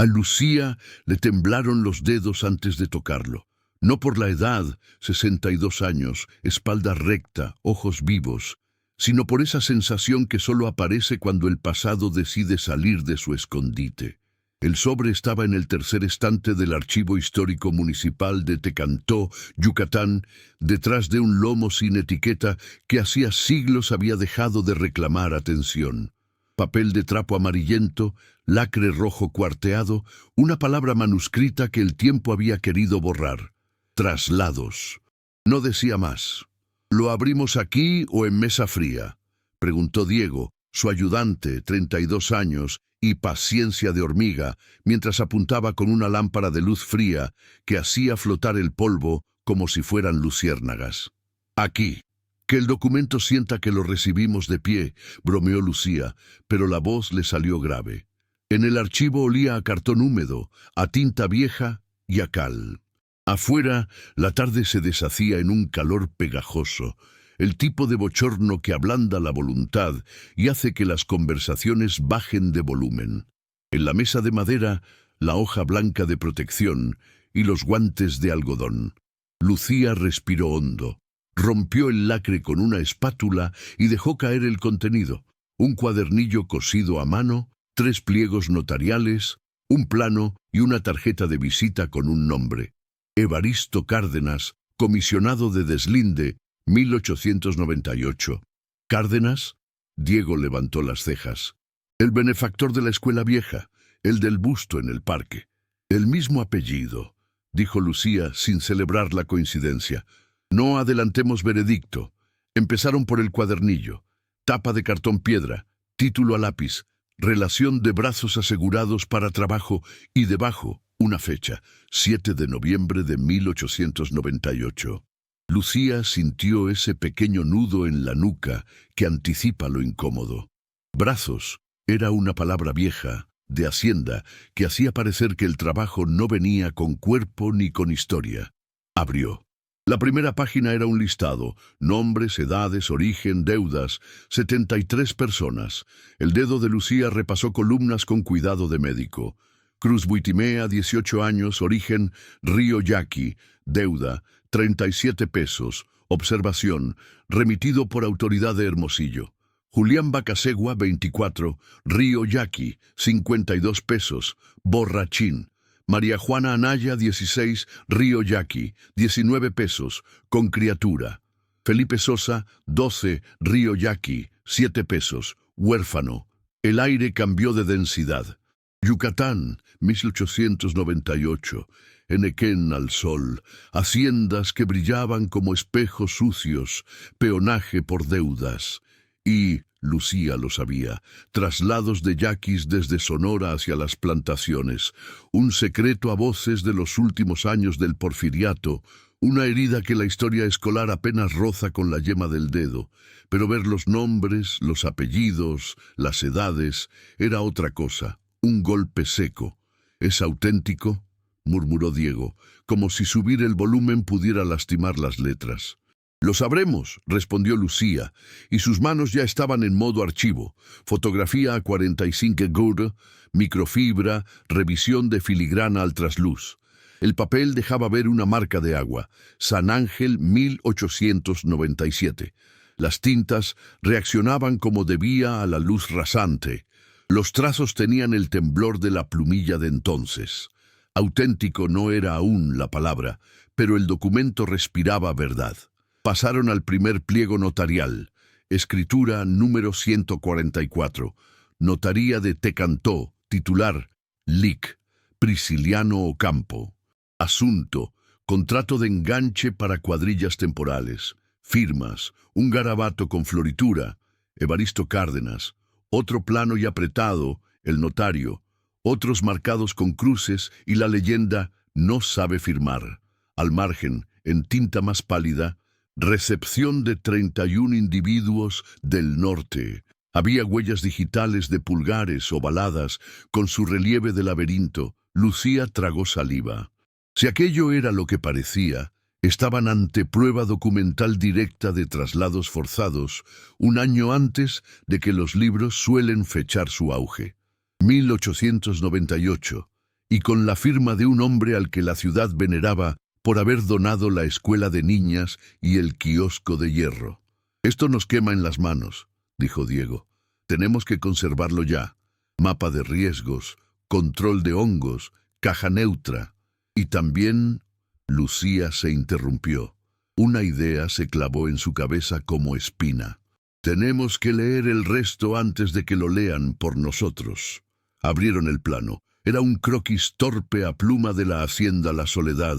A Lucía le temblaron los dedos antes de tocarlo. No por la edad, 62 años, espalda recta, ojos vivos, sino por esa sensación que solo aparece cuando el pasado decide salir de su escondite. El sobre estaba en el tercer estante del Archivo Histórico Municipal de Tecantó, Yucatán, detrás de un lomo sin etiqueta que hacía siglos había dejado de reclamar atención. Papel de trapo amarillento, lacre rojo cuarteado, una palabra manuscrita que el tiempo había querido borrar. Traslados. No decía más. ¿Lo abrimos aquí o en mesa fría?, preguntó Diego, su ayudante, 32 años, y paciencia de hormiga, mientras apuntaba con una lámpara de luz fría que hacía flotar el polvo como si fueran luciérnagas. Aquí. Que el documento sienta que lo recibimos de pie, bromeó Lucía, pero la voz le salió grave. En el archivo olía a cartón húmedo, a tinta vieja y a cal. Afuera, la tarde se deshacía en un calor pegajoso, el tipo de bochorno que ablanda la voluntad y hace que las conversaciones bajen de volumen. En la mesa de madera, la hoja blanca de protección y los guantes de algodón. Lucía respiró hondo. Rompió el lacre con una espátula y dejó caer el contenido. Un cuadernillo cosido a mano, 3 pliegos notariales, un plano y una tarjeta de visita con un nombre. Evaristo Cárdenas, comisionado de deslinde, 1898. ¿Cárdenas? Diego levantó las cejas. El benefactor de la escuela vieja, el del busto en el parque. El mismo apellido, dijo Lucía sin celebrar la coincidencia. No adelantemos veredicto. Empezaron por el cuadernillo. Tapa de cartón piedra, título a lápiz, relación de brazos asegurados para trabajo y debajo una fecha, 7 de noviembre de 1898. Lucía sintió ese pequeño nudo en la nuca que anticipa lo incómodo. Brazos era una palabra vieja, de Hacienda, que hacía parecer que el trabajo no venía con cuerpo ni con historia. Abrió. La primera página era un listado, nombres, edades, origen, deudas, 73 personas. El dedo de Lucía repasó columnas con cuidado de médico. Cruz Buitimea, 18 años, origen, Río Yaqui, deuda, 37 pesos, observación, remitido por autoridad de Hermosillo. Julián Bacasegua, 24, Río Yaqui, 52 pesos, borrachín. María Juana Anaya, 16, Río Yaqui, 19 pesos, con criatura. Felipe Sosa, 12, Río Yaqui, 7 pesos, huérfano. El aire cambió de densidad. Yucatán, 1898, Enequén al sol, haciendas que brillaban como espejos sucios, peonaje por deudas. Y, Lucía lo sabía, traslados de yaquis desde Sonora hacia las plantaciones, un secreto a voces de los últimos años del porfiriato, una herida que la historia escolar apenas roza con la yema del dedo, pero ver los nombres, los apellidos, las edades, era otra cosa, un golpe seco. ¿Es auténtico?, murmuró Diego, como si subir el volumen pudiera lastimar las letras. «Lo sabremos», respondió Lucía, y sus manos ya estaban en modo archivo. Fotografía a 45 GUR, microfibra, revisión de filigrana al trasluz. El papel dejaba ver una marca de agua, San Ángel 1897. Las tintas reaccionaban como debía a la luz rasante. Los trazos tenían el temblor de la plumilla de entonces. Auténtico no era aún la palabra, pero el documento respiraba verdad. Pasaron al primer pliego notarial, escritura número 144, notaría de Tecantó, titular, Lic, Prisciliano Ocampo. Asunto, contrato de enganche para cuadrillas temporales, firmas, un garabato con floritura, Evaristo Cárdenas, otro plano y apretado, el notario, otros marcados con cruces y la leyenda no sabe firmar. Al margen, en tinta más pálida, recepción de 31 individuos del norte. Había huellas digitales de pulgares ovaladas con su relieve de laberinto. Lucía tragó saliva. Si aquello era lo que parecía, estaban ante prueba documental directa de traslados forzados, un año antes de que los libros suelen fechar su auge. 1898. y con la firma de un hombre al que la ciudad veneraba por haber donado la escuela de niñas y el quiosco de hierro. «Esto nos quema en las manos», dijo Diego. «Tenemos que conservarlo ya. Mapa de riesgos, control de hongos, caja neutra». Y también Lucía se interrumpió. Una idea se clavó en su cabeza como espina. «Tenemos que leer el resto antes de que lo lean por nosotros». Abrieron el plano. Era un croquis torpe a pluma de la hacienda La Soledad,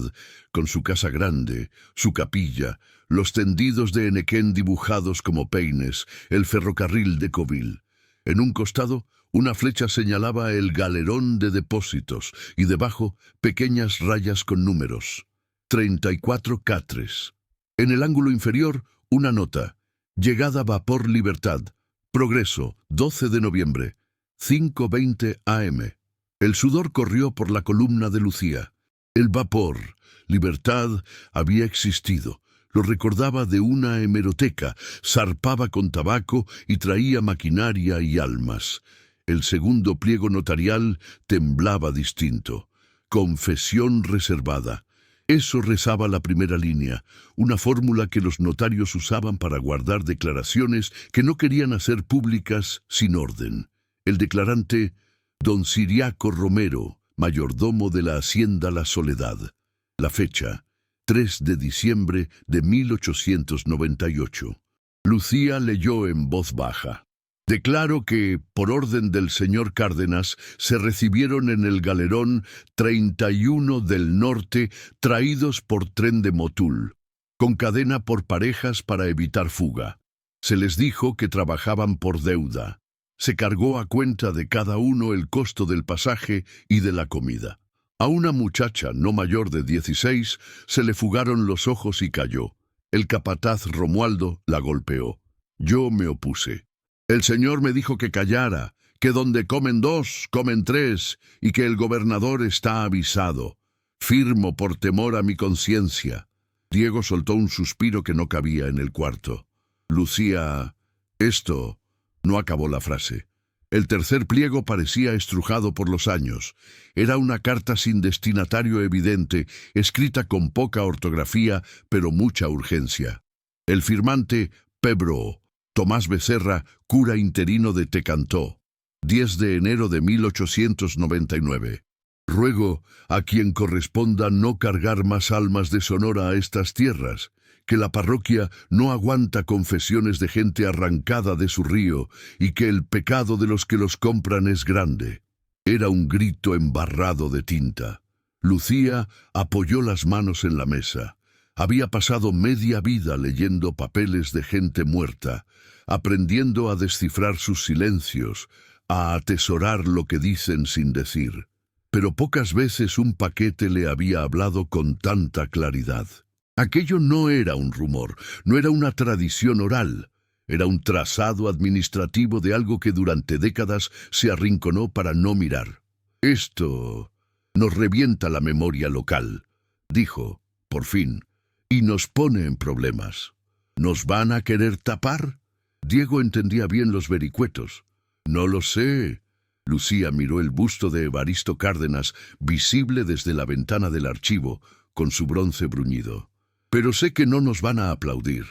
con su casa grande, su capilla, los tendidos de Enequén dibujados como peines, el ferrocarril de Covil. En un costado, una flecha señalaba el galerón de depósitos y debajo pequeñas rayas con números. 34 catres. En el ángulo inferior, una nota. Llegada Vapor Libertad. Progreso, 12 de noviembre. 5:20 AM. El sudor corrió por la columna de Lucía. El vapor, Libertad, había existido. Lo recordaba de una hemeroteca, zarpaba con tabaco y traía maquinaria y almas. El segundo pliego notarial temblaba distinto. Confesión reservada. Eso rezaba la primera línea, una fórmula que los notarios usaban para guardar declaraciones que no querían hacer públicas sin orden. El declarante, don Ciriaco Romero, mayordomo de la hacienda La Soledad. La fecha, 3 de diciembre de 1898. Lucía leyó en voz baja. «Declaro que, por orden del señor Cárdenas, se recibieron en el galerón 31 del norte traídos por tren de Motul, con cadena por parejas para evitar fuga. Se les dijo que trabajaban por deuda. Se cargó a cuenta de cada uno el costo del pasaje y de la comida. A una muchacha no mayor de 16 se le fugaron los ojos y cayó. El capataz Romualdo la golpeó. Yo me opuse. El señor me dijo que callara, que donde comen dos, comen tres, y que el gobernador está avisado. Firmo por temor a mi conciencia». Diego soltó un suspiro que no cabía en el cuarto. Lucía... Esto... No acabó la frase. El tercer pliego parecía estrujado por los años. Era una carta sin destinatario evidente, escrita con poca ortografía, pero mucha urgencia. El firmante, Pebro, Tomás Becerra, cura interino de Tecantó. 10 de enero de 1899. Ruego a quien corresponda no cargar más almas de Sonora a estas tierras, que la parroquia no aguanta confesiones de gente arrancada de su río y que el pecado de los que los compran es grande. Era un grito embarrado de tinta. Lucía apoyó las manos en la mesa. Había pasado media vida leyendo papeles de gente muerta, aprendiendo a descifrar sus silencios, a atesorar lo que dicen sin decir. Pero pocas veces un paquete le había hablado con tanta claridad. Aquello no era un rumor, no era una tradición oral, era un trazado administrativo de algo que durante décadas se arrinconó para no mirar. «Esto nos revienta la memoria local», dijo, por fin, «y nos pone en problemas. ¿Nos van a querer tapar?» Diego entendía bien los vericuetos. «No lo sé». Lucía miró el busto de Evaristo Cárdenas, visible desde la ventana del archivo, con su bronce bruñido. «Pero sé que no nos van a aplaudir».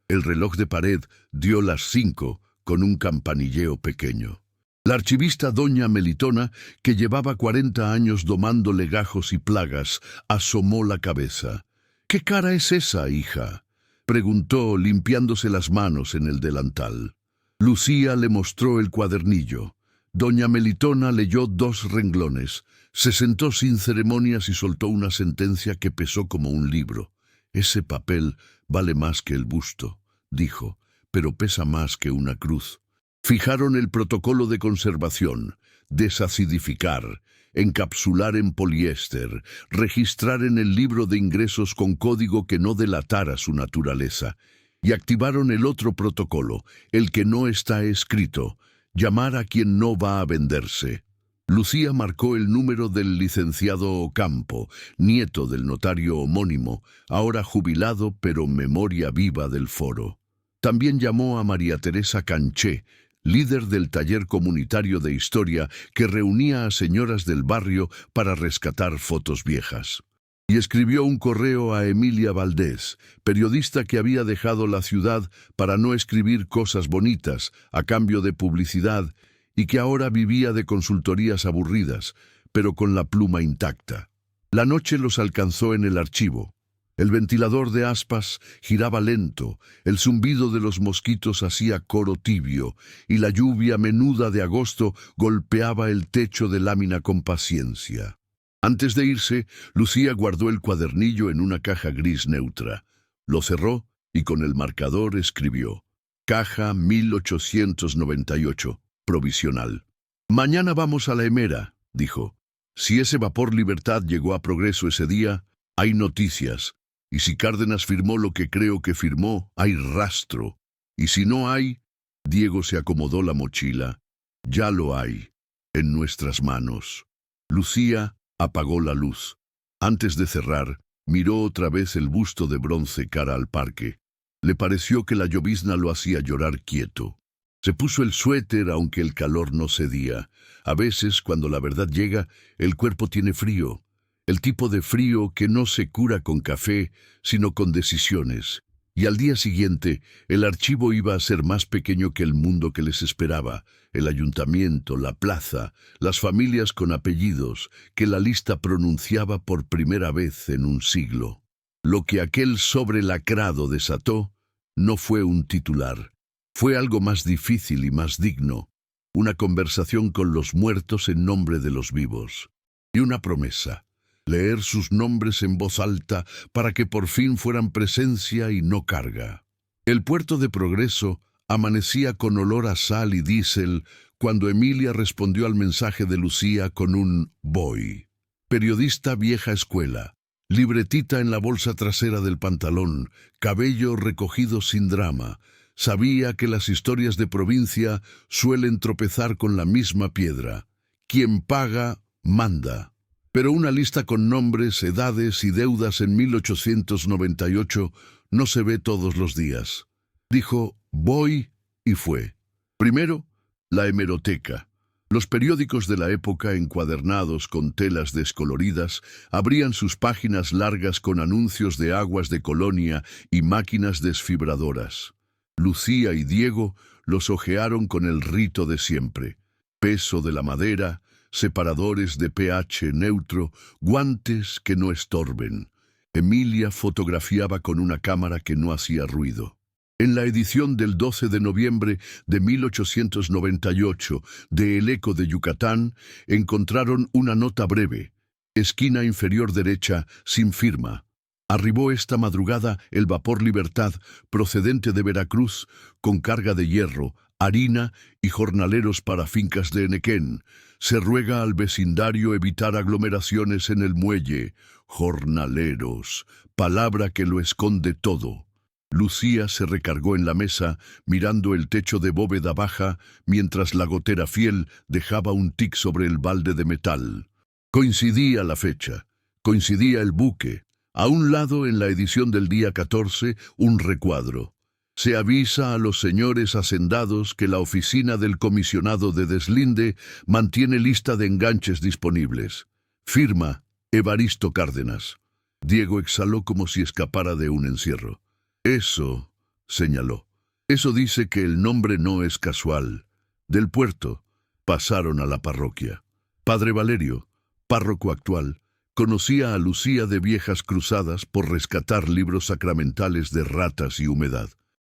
El reloj de pared dio las 5 con un campanilleo pequeño. La archivista doña Melitona, que llevaba 40 años domando legajos y plagas, asomó la cabeza. «¿Qué cara es esa, hija?», preguntó, limpiándose las manos en el delantal. Lucía le mostró el cuadernillo. Doña Melitona leyó 2 renglones, se sentó sin ceremonias y soltó una sentencia que pesó como un libro. «Ese papel vale más que el busto», dijo, «pero pesa más que una cruz». Fijaron el protocolo de conservación, desacidificar, encapsular en poliéster, registrar en el libro de ingresos con código que no delatara su naturaleza, y activaron el otro protocolo, el que no está escrito, llamar a quien no va a venderse. Lucía marcó el número del licenciado Ocampo, nieto del notario homónimo, ahora jubilado pero memoria viva del foro. También llamó a María Teresa Canché, líder del taller comunitario de historia que reunía a señoras del barrio para rescatar fotos viejas. Y escribió un correo a Emilia Valdés, periodista que había dejado la ciudad para no escribir cosas bonitas a cambio de publicidad y que ahora vivía de consultorías aburridas, pero con la pluma intacta. La noche los alcanzó en el archivo. El ventilador de aspas giraba lento, el zumbido de los mosquitos hacía coro tibio, y la lluvia menuda de agosto golpeaba el techo de lámina con paciencia. Antes de irse, Lucía guardó el cuadernillo en una caja gris neutra. Lo cerró y con el marcador escribió: Caja 1898, provisional. Mañana vamos a la Hemera, dijo. Si ese vapor Libertad llegó a Progreso ese día, hay noticias. Y si Cárdenas firmó lo que creo que firmó, hay rastro. Y si no hay, Diego se acomodó la mochila. Ya lo hay, en nuestras manos. Lucía apagó la luz. Antes de cerrar, miró otra vez el busto de bronce cara al parque. Le pareció que la llovizna lo hacía llorar quieto. Se puso el suéter aunque el calor no cedía. A veces, cuando la verdad llega, el cuerpo tiene frío. El tipo de frío que no se cura con café, sino con decisiones. Y al día siguiente, el archivo iba a ser más pequeño que el mundo que les esperaba. El ayuntamiento, la plaza, las familias con apellidos, que la lista pronunciaba por primera vez en un siglo. Lo que aquel sobre lacrado desató no fue un titular. Fue algo más difícil y más digno. Una conversación con los muertos en nombre de los vivos. Y una promesa. Leer sus nombres en voz alta para que por fin fueran presencia y no carga. El puerto de Progreso amanecía con olor a sal y diésel cuando Emilia respondió al mensaje de Lucía con un voy. Periodista vieja escuela, libretita en la bolsa trasera del pantalón, cabello recogido sin drama. Sabía que las historias de provincia suelen tropezar con la misma piedra. Quien paga, manda. Pero una lista con nombres, edades y deudas en 1898 no se ve todos los días. Dijo, voy, y fue. Primero, la hemeroteca. Los periódicos de la época, encuadernados con telas descoloridas, abrían sus páginas largas con anuncios de aguas de colonia y máquinas desfibradoras. Lucía y Diego los hojearon con el rito de siempre. Peso de la madera, separadores de pH neutro, guantes que no estorben. Emilia fotografiaba con una cámara que no hacía ruido. En la edición del 12 de noviembre de 1898 de El Eco de Yucatán encontraron una nota breve, esquina inferior derecha, sin firma. Arribó esta madrugada el vapor Libertad, procedente de Veracruz, con carga de hierro, harina y jornaleros para fincas de Enequén. Se ruega al vecindario evitar aglomeraciones en el muelle. Jornaleros, palabra que lo esconde todo. Lucía se recargó en la mesa, mirando el techo de bóveda baja, mientras la gotera fiel dejaba un tic sobre el balde de metal. Coincidía la fecha, coincidía el buque. A un lado, en la edición del día 14, un recuadro. Se avisa a los señores hacendados que la oficina del comisionado de deslinde mantiene lista de enganches disponibles. Firma, Evaristo Cárdenas. Diego exhaló como si escapara de un encierro. Eso, señaló, eso dice que el nombre no es casual. Del puerto, pasaron a la parroquia. Padre Valerio, párroco actual, conocía a Lucía de viejas cruzadas por rescatar libros sacramentales de ratas y humedad.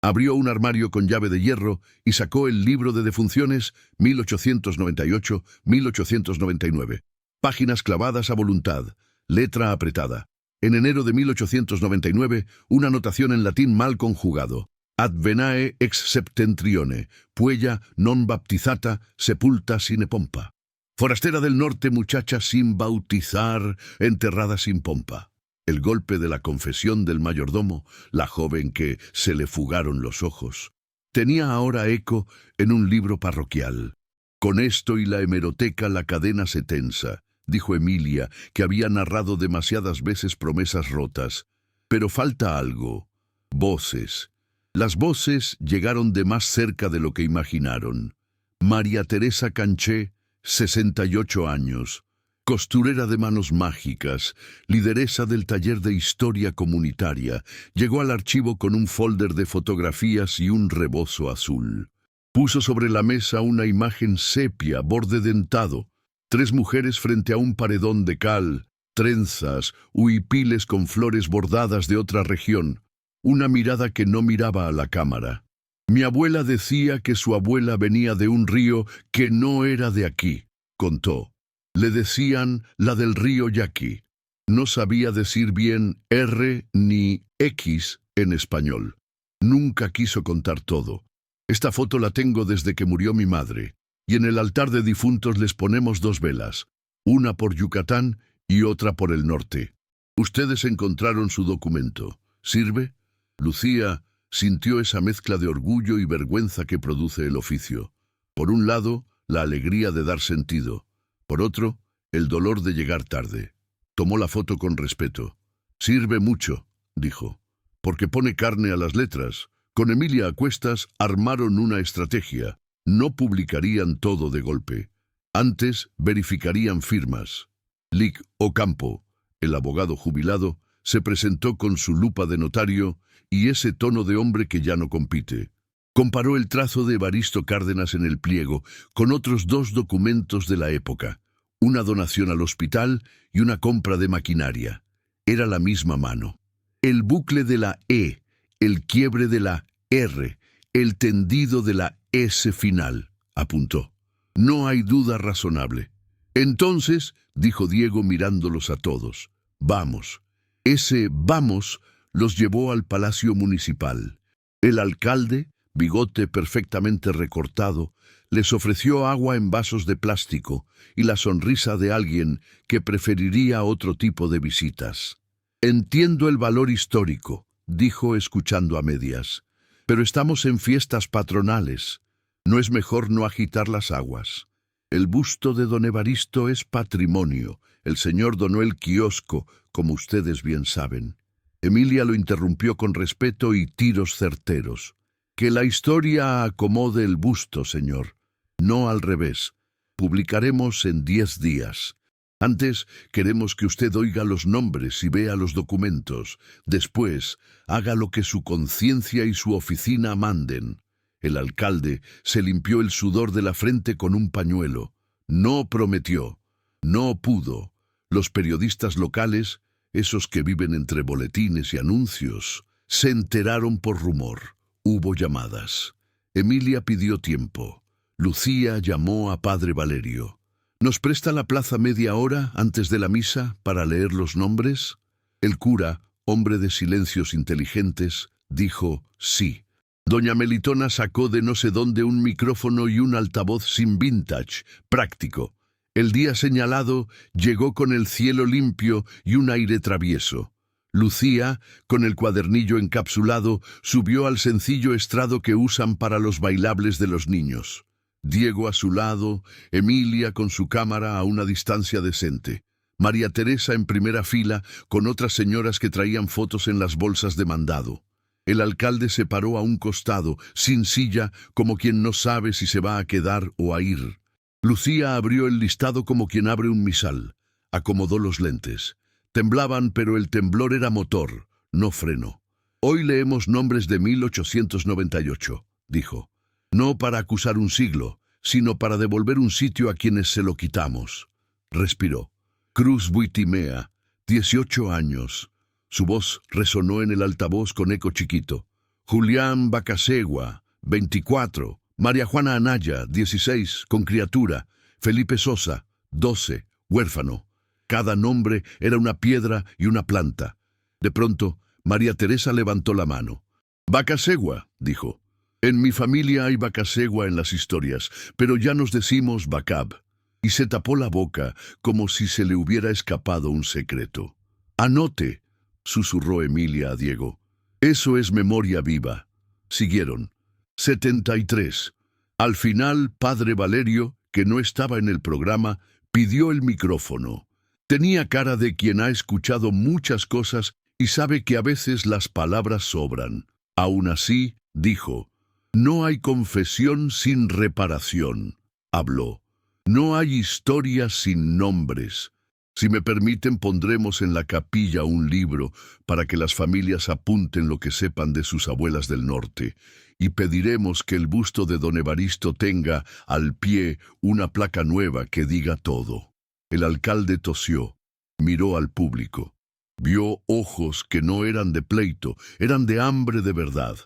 Abrió un armario con llave de hierro y sacó el libro de defunciones 1898-1899. Páginas clavadas a voluntad, letra apretada. En enero de 1899, una anotación en latín mal conjugado. Ad venae ex septentrione, puella non baptizata, sepulta sine pompa. Forastera del norte, muchacha sin bautizar, enterrada sin pompa. El golpe de la confesión del mayordomo, la joven que se le fugaron los ojos, tenía ahora eco en un libro parroquial. Con esto y la hemeroteca la cadena se tensa, dijo Emilia, que había narrado demasiadas veces promesas rotas. Pero falta algo. Voces. Las voces llegaron de más cerca de lo que imaginaron. María Teresa Canché, 68 años. Costurera de manos mágicas, lideresa del taller de historia comunitaria, llegó al archivo con un folder de fotografías y un rebozo azul. Puso sobre la mesa una imagen sepia, borde dentado, 3 mujeres frente a un paredón de cal, trenzas, huipiles con flores bordadas de otra región, una mirada que no miraba a la cámara. Mi abuela decía que su abuela venía de un río que no era de aquí, contó. Le decían la del río Yaqui. No sabía decir bien R ni X en español. Nunca quiso contar todo. Esta foto la tengo desde que murió mi madre, y en el altar de difuntos les ponemos 2 velas, una por Yucatán y otra por el norte. Ustedes encontraron su documento. ¿Sirve? Lucía sintió esa mezcla de orgullo y vergüenza que produce el oficio. Por un lado, la alegría de dar sentido. Por otro, el dolor de llegar tarde. Tomó la foto con respeto. «Sirve mucho», dijo, «porque pone carne a las letras». Con Emilia a cuestas armaron una estrategia. No publicarían todo de golpe. Antes verificarían firmas. Lic Ocampo, el abogado jubilado, se presentó con su lupa de notario y ese tono de hombre que ya no compite. Comparó el trazo de Evaristo Cárdenas en el pliego con otros 2 documentos de la época, una donación al hospital y una compra de maquinaria. Era la misma mano. El bucle de la E, el quiebre de la R, el tendido de la S final, apuntó. No hay duda razonable. Entonces, dijo Diego mirándolos a todos, vamos. Ese vamos los llevó al Palacio Municipal. El alcalde, bigote perfectamente recortado, les ofreció agua en vasos de plástico y la sonrisa de alguien que preferiría otro tipo de visitas. Entiendo el valor histórico, dijo escuchando a medias, pero estamos en fiestas patronales. ¿No es mejor no agitar las aguas? El busto de don Evaristo es patrimonio. El señor donó el kiosco, como ustedes bien saben. Emilia lo interrumpió con respeto y tiros certeros. Que la historia acomode el busto, señor. No al revés. Publicaremos en 10 días. Antes, queremos que usted oiga los nombres y vea los documentos. Después, haga lo que su conciencia y su oficina manden. El alcalde se limpió el sudor de la frente con un pañuelo. No prometió. No pudo. Los periodistas locales, esos que viven entre boletines y anuncios, se enteraron por rumor. Hubo llamadas. Emilia pidió tiempo. Lucía llamó a padre Valerio. ¿Nos presta la plaza media hora antes de la misa para leer los nombres? El cura, hombre de silencios inteligentes, dijo sí. Doña Melitona sacó de no sé dónde un micrófono y un altavoz sin vintage, práctico. El día señalado llegó con el cielo limpio y un aire travieso. Lucía, con el cuadernillo encapsulado, subió al sencillo estrado que usan para los bailables de los niños. Diego a su lado, Emilia con su cámara a una distancia decente. María Teresa en primera fila con otras señoras que traían fotos en las bolsas de mandado. El alcalde se paró a un costado, sin silla, como quien no sabe si se va a quedar o a ir. Lucía abrió el listado como quien abre un misal. Acomodó los lentes. Temblaban, pero el temblor era motor, no freno. Hoy leemos nombres de 1898, dijo. No para acusar un siglo, sino para devolver un sitio a quienes se lo quitamos. Respiró. Cruz Buitimea, 18 años. Su voz resonó en el altavoz con eco chiquito. Julián Bacasegua, 24. María Juana Anaya, 16, con criatura. Felipe Sosa, 12, huérfano. Cada nombre era una piedra y una planta. De pronto, María Teresa levantó la mano. Bacasegua, dijo. En mi familia hay Bacasegua en las historias, pero ya nos decimos Bacab. Y se tapó la boca como si se le hubiera escapado un secreto. Anote, susurró Emilia a Diego. Eso es memoria viva. Siguieron. 73. Al final, padre Valerio, que no estaba en el programa, pidió el micrófono. Tenía cara de quien ha escuchado muchas cosas y sabe que a veces las palabras sobran. Aún así, dijo, no hay confesión sin reparación. habló. No hay historias sin nombres. Si me permiten, pondremos en la capilla un libro para que las familias apunten lo que sepan de sus abuelas del norte, y pediremos que el busto de don Evaristo tenga al pie una placa nueva que diga todo. El alcalde tosió, miró al público. Vio ojos que no eran de pleito, eran de hambre de verdad.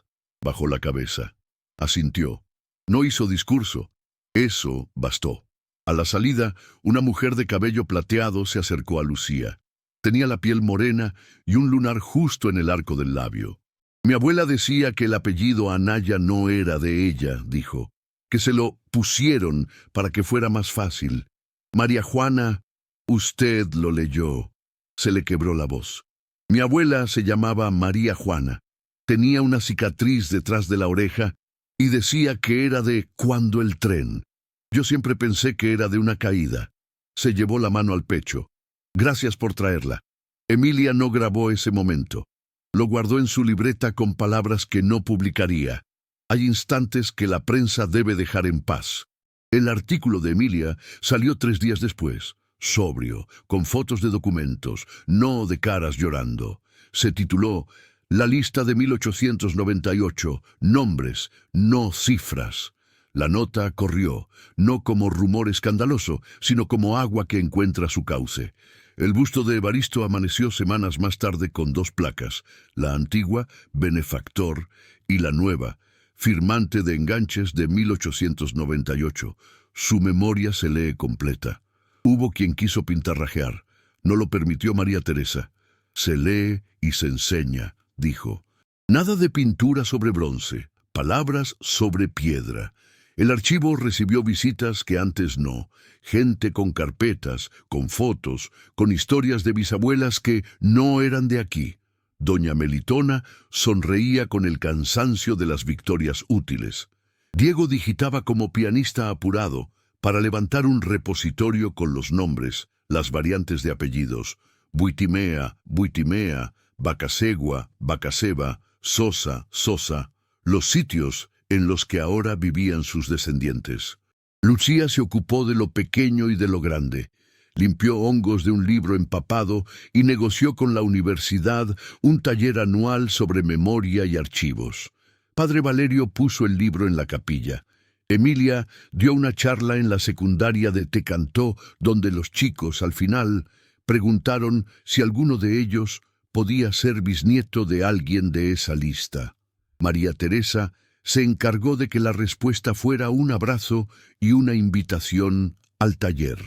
Bajó la cabeza. Asintió. No hizo discurso. Eso bastó. A la salida, una mujer de cabello plateado se acercó a Lucía. Tenía la piel morena y un lunar justo en el arco del labio. Mi abuela decía que el apellido Anaya no era de ella, dijo, que se lo pusieron para que fuera más fácil. María Juana, usted lo leyó. Se le quebró la voz. Mi abuela se llamaba María Juana. Tenía una cicatriz detrás de la oreja y decía que era de cuando el tren. Yo siempre pensé que era de una caída. Se llevó la mano al pecho. Gracias por traerla. Emilia no grabó ese momento. Lo guardó en su libreta con palabras que no publicaría. Hay instantes que la prensa debe dejar en paz. El artículo de Emilia salió 3 días después, sobrio, con fotos de documentos, no de caras llorando. Se tituló La lista de 1898, nombres, no cifras. La nota corrió, no como rumor escandaloso, sino como agua que encuentra su cauce. El busto de Evaristo amaneció semanas más tarde con 2 placas, la antigua, benefactor, y la nueva, firmante de enganches de 1898. Su memoria se lee completa. Hubo quien quiso pintarrajear. No lo permitió María Teresa. Se lee y se enseña, dijo. Nada de pintura sobre bronce, palabras sobre piedra. El archivo recibió visitas que antes no, gente con carpetas, con fotos, con historias de bisabuelas que no eran de aquí. Doña Melitona sonreía con el cansancio de las victorias útiles. Diego digitaba como pianista apurado para levantar un repositorio con los nombres, las variantes de apellidos, Buitimea, Buitimea, Bacasegua, Bacaseba, Sosa, Sosa, los sitios en los que ahora vivían sus descendientes. Lucía se ocupó de lo pequeño y de lo grande. Limpió hongos de un libro empapado y negoció con la universidad un taller anual sobre memoria y archivos. Padre Valerio puso el libro en la capilla. Emilia dio una charla en la secundaria de Tecantó, donde los chicos, al final, preguntaron si alguno de ellos podía ser bisnieto de alguien de esa lista. María Teresa se encargó de que la respuesta fuera un abrazo y una invitación al taller.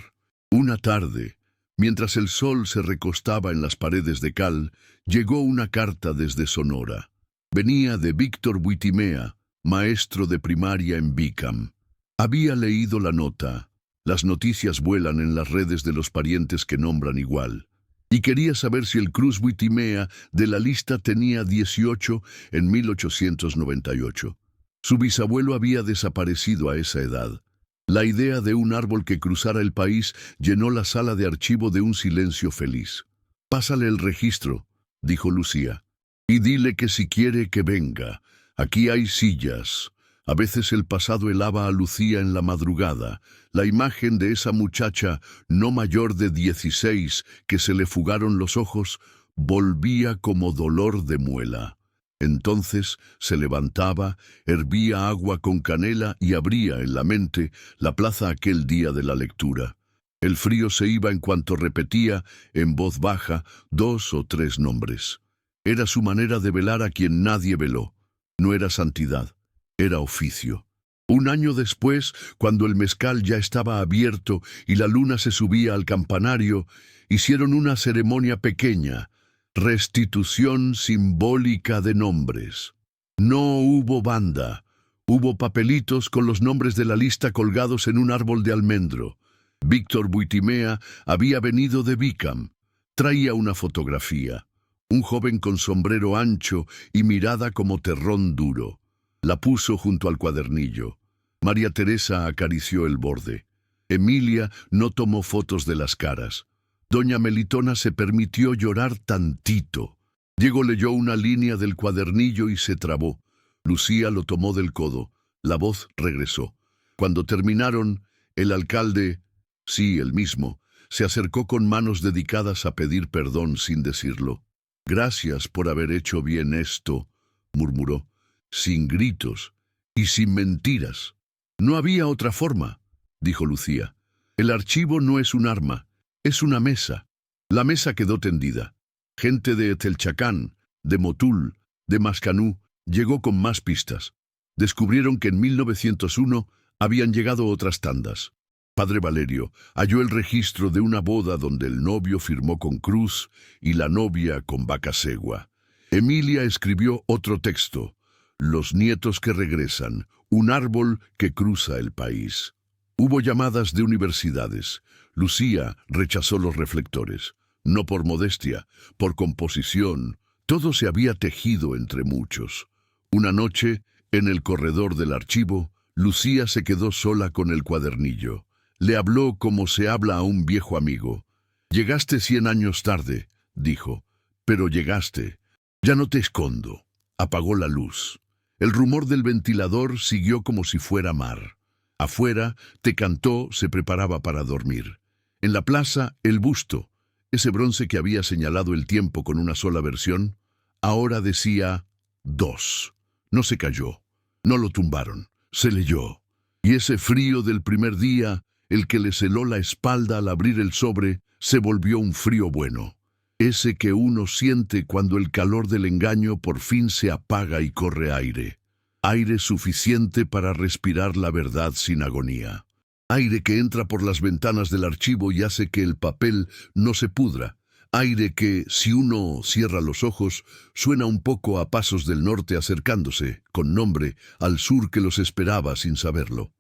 Una tarde, mientras el sol se recostaba en las paredes de cal, llegó una carta desde Sonora. Venía de Víctor Buitimea, maestro de primaria en Bicam. Había leído la nota. Las noticias vuelan en las redes de los parientes que nombran igual. Y quería saber si el Cruz Buitimea de la lista tenía 18 en 1898. Su bisabuelo había desaparecido a esa edad. La idea de un árbol que cruzara el país llenó la sala de archivo de un silencio feliz. «Pásale el registro», dijo Lucía, «y dile que si quiere que venga. Aquí hay sillas». A veces el pasado helaba a Lucía en la madrugada. La imagen de esa muchacha no mayor de 16 que se le fugaron los ojos volvía como dolor de muela. Entonces se levantaba, hervía agua con canela y abría en la mente la plaza aquel día de la lectura. El frío se iba en cuanto repetía, en voz baja, 2 o 3 nombres. Era su manera de velar a quien nadie veló. No era santidad. Era oficio. Un año después, cuando el mezcal ya estaba abierto y la luna se subía al campanario, hicieron una ceremonia pequeña, restitución simbólica de nombres. No hubo banda. Hubo papelitos con los nombres de la lista colgados en un árbol de almendro. Víctor Buitimea había venido de Bicam. Traía una fotografía. Un joven con sombrero ancho y mirada como terrón duro. La puso junto al cuadernillo. María Teresa acarició el borde. Emilia no tomó fotos de las caras. Doña Melitona se permitió llorar tantito. Diego leyó una línea del cuadernillo y se trabó. Lucía lo tomó del codo. La voz regresó. Cuando terminaron, El alcalde, sí, el mismo, se acercó con manos dedicadas a pedir perdón sin decirlo. Gracias por haber hecho bien esto, murmuró, sin gritos y sin mentiras. No había otra forma, dijo Lucía. El archivo no es un arma, es una mesa. La mesa quedó tendida. Gente de Etelchacán, de Motul, de Mascanú, llegó con más pistas. Descubrieron que en 1901 habían llegado otras tandas. Padre Valerio halló el registro de una boda donde el novio firmó con cruz y la novia con vacasegua. Emilia escribió otro texto, Los nietos que regresan, un árbol que cruza el país. Hubo llamadas de universidades. Lucía rechazó los reflectores. No por modestia, por composición. Todo se había tejido entre muchos. Una noche, en el corredor del archivo, Lucía se quedó sola con el cuadernillo. Le habló como se habla a un viejo amigo. «Llegaste 100 años tarde», dijo, «pero llegaste. Ya no te escondo». Apagó la luz. El rumor del ventilador siguió como si fuera mar. Afuera, Tecantó se preparaba para dormir. En la plaza, el busto, ese bronce que había señalado el tiempo con una sola versión, ahora decía 2. No se cayó, no lo tumbaron, se leyó. Y ese frío del primer día, el que le heló la espalda al abrir el sobre, se volvió un frío bueno. Ese que uno siente cuando el calor del engaño por fin se apaga y corre aire. Aire suficiente para respirar la verdad sin agonía. Aire que entra por las ventanas del archivo y hace que el papel no se pudra. Aire que, si uno cierra los ojos, suena un poco a pasos del norte acercándose, con nombre, al sur que los esperaba sin saberlo.